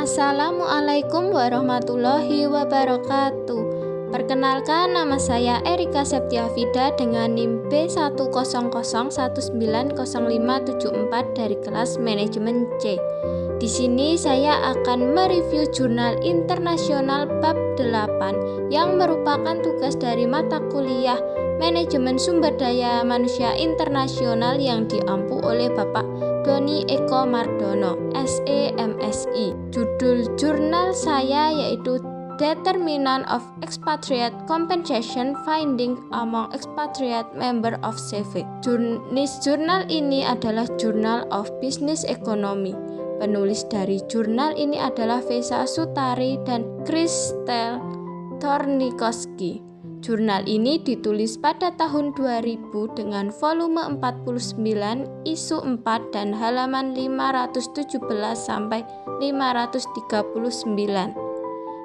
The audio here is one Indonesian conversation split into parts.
Assalamualaikum warahmatullahi wabarakatuh. Perkenalkan, nama saya Erika Septiafida dengan NIM B100190574 dari kelas Manajemen C. Di sini saya akan mereview jurnal internasional bab 8 yang merupakan tugas dari mata kuliah Manajemen Sumber Daya Manusia Internasional yang diampu oleh Bapak Doni Eko Mardono, SE MSI. Judul jurnal saya yaitu Determinant of Expatriate Compensation Finding Among Expatriate Member of CIVIC. Jurnal ini adalah Journal of Business Economy. Penulis dari jurnal ini adalah Vesa Sutari dan Kristel Tornikoski. Jurnal ini ditulis pada tahun 2000 dengan volume 49, isu 4 dan halaman 517 sampai 539.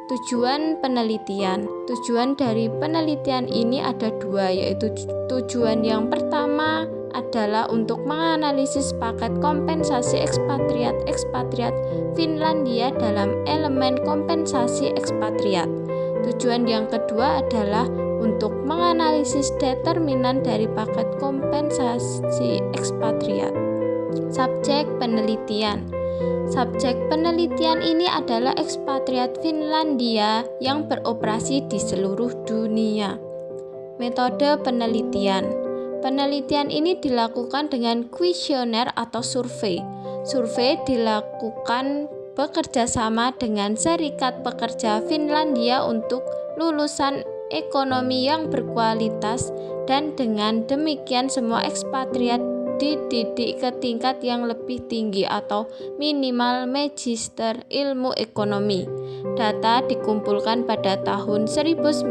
Tujuan penelitian. Tujuan dari penelitian ini ada dua, yaitu tujuan yang pertama adalah untuk menganalisis paket kompensasi ekspatriat Finlandia dalam elemen kompensasi ekspatriat. Tujuan yang kedua adalah untuk menganalisis determinan dari paket kompensasi ekspatriat. Subjek penelitian. Subjek penelitian ini adalah ekspatriat Finlandia yang beroperasi di seluruh dunia. Metode penelitian. Penelitian ini dilakukan dengan kuesioner atau survei. Survei dilakukan bekerja sama dengan Serikat Pekerja Finlandia untuk lulusan ekonomi yang berkualitas, dan dengan demikian semua ekspatriat dididik ke tingkat yang lebih tinggi atau minimal magister ilmu ekonomi. Data dikumpulkan pada tahun 1996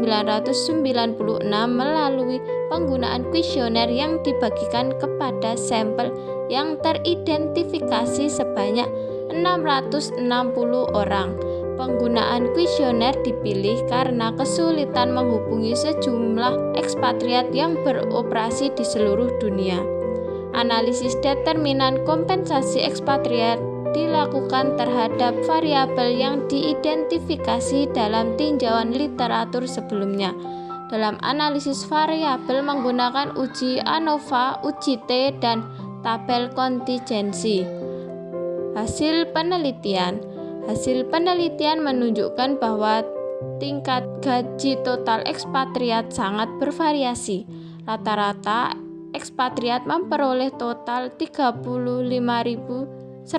melalui penggunaan kuesioner yang dibagikan kepada sampel yang teridentifikasi sebanyak 660 orang. Penggunaan kuesioner dipilih karena kesulitan menghubungi sejumlah ekspatriat yang beroperasi di seluruh dunia. Analisis determinan kompensasi ekspatriat dilakukan terhadap variabel yang diidentifikasi dalam tinjauan literatur sebelumnya. Dalam analisis variabel menggunakan uji ANOVA, uji T, dan tabel kontingensi. Hasil penelitian menunjukkan bahwa tingkat gaji total ekspatriat sangat bervariasi. Rata-rata ekspatriat memperoleh total 35.196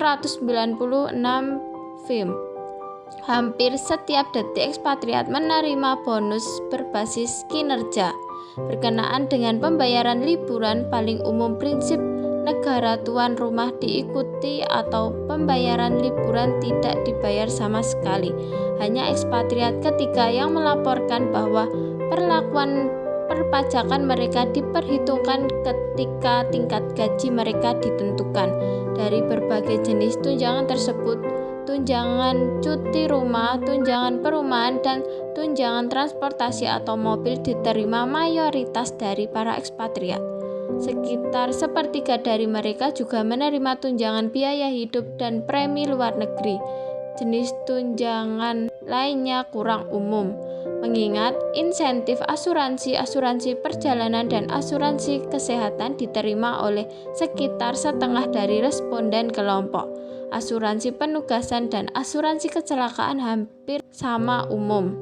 FIM. Hampir setiap detik ekspatriat menerima bonus berbasis kinerja. Berkenaan dengan pembayaran liburan, paling umum prinsip negara tuan rumah diikuti atau pembayaran liburan tidak dibayar sama sekali. Hanya ekspatriat ketiga yang melaporkan bahwa perlakuan perpajakan mereka diperhitungkan ketika tingkat gaji mereka ditentukan. Dari berbagai jenis tunjangan tersebut, tunjangan cuti rumah, tunjangan perumahan, dan tunjangan transportasi atau mobil diterima mayoritas dari para ekspatriat. Sekitar sepertiga dari mereka juga menerima tunjangan biaya hidup dan premi luar negeri. Jenis tunjangan lainnya kurang umum, mengingat insentif asuransi perjalanan dan asuransi kesehatan diterima oleh sekitar setengah dari responden kelompok. Asuransi penugasan dan asuransi kecelakaan hampir sama umum.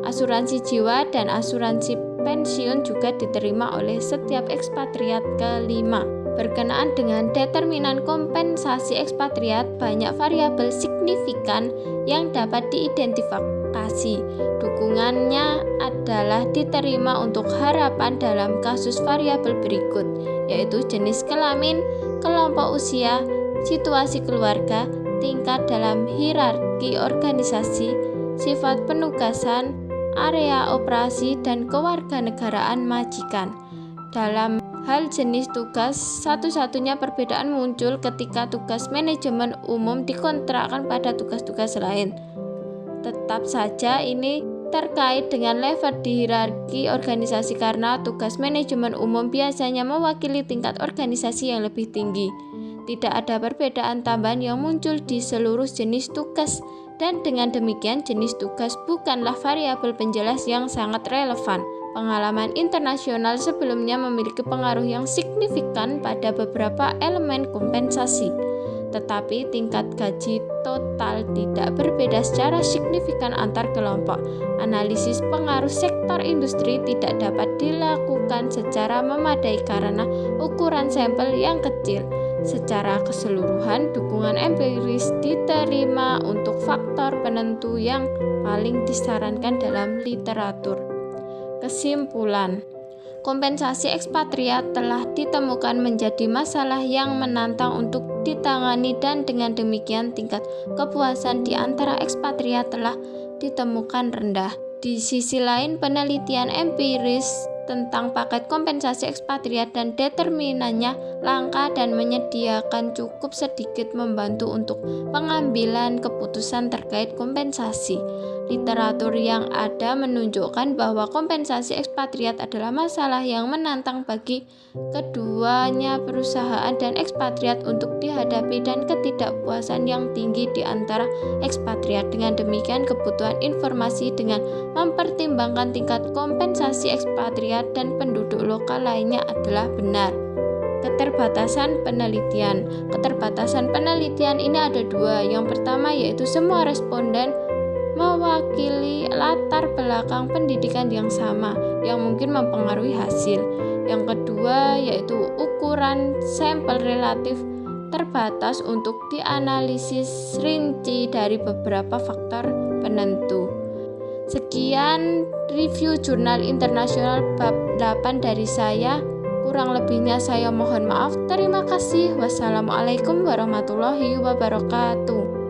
Asuransi jiwa dan asuransi pensiun juga diterima oleh setiap ekspatriat kelima. Berkenaan dengan determinan kompensasi ekspatriat, banyak variabel signifikan yang dapat diidentifikasi. Dukungannya adalah diterima untuk harapan dalam kasus variabel berikut, yaitu jenis kelamin, kelompok usia, situasi keluarga, tingkat dalam hierarki organisasi, sifat penugasan, area operasi, dan kewarganegaraan majikan. Dalam hal jenis tugas, satu-satunya perbedaan muncul ketika tugas manajemen umum dikontrakkan pada tugas-tugas lain. Tetap saja ini terkait dengan level di hierarki organisasi karena tugas manajemen umum biasanya mewakili tingkat organisasi yang lebih tinggi. Tidak ada perbedaan tambahan yang muncul di seluruh jenis tugas Dan dengan demikian jenis tugas bukanlah variabel penjelas yang sangat relevan. Pengalaman internasional sebelumnya memiliki pengaruh yang signifikan pada beberapa elemen kompensasi. Tetapi tingkat gaji total tidak berbeda secara signifikan antar kelompok. Analisis pengaruh sektor industri tidak dapat dilakukan secara memadai karena ukuran sampel yang kecil. Secara keseluruhan, dukungan empiris diterima untuk faktor penentu yang paling disarankan dalam literatur. Kesimpulan, kompensasi ekspatriat telah ditemukan menjadi masalah yang menantang untuk ditangani dan dengan demikian tingkat kepuasan di antara ekspatriat telah ditemukan rendah. Di sisi lain, penelitian empiris tentang paket kompensasi ekspatriat dan determinannya langka dan menyediakan cukup sedikit membantu untuk pengambilan keputusan terkait kompensasi. Literatur yang ada menunjukkan bahwa kompensasi ekspatriat adalah masalah yang menantang bagi keduanya perusahaan dan ekspatriat untuk dihadapi dan ketidakpuasan yang tinggi di antara ekspatriat. Dengan demikian, kebutuhan informasi dengan mempertimbangkan tingkat kompensasi ekspatriat dan penduduk lokal lainnya adalah benar. Keterbatasan penelitian. Keterbatasan penelitian ini ada dua. Yang pertama yaitu semua responden mewakili latar belakang pendidikan yang sama yang mungkin mempengaruhi hasil. Yang kedua yaitu ukuran sampel relatif terbatas untuk dianalisis rinci dari beberapa faktor penentu. Sekian review jurnal internasional bab 8 dari saya. Kurang lebihnya saya mohon maaf. Terima kasih. Wassalamualaikum warahmatullahi wabarakatuh.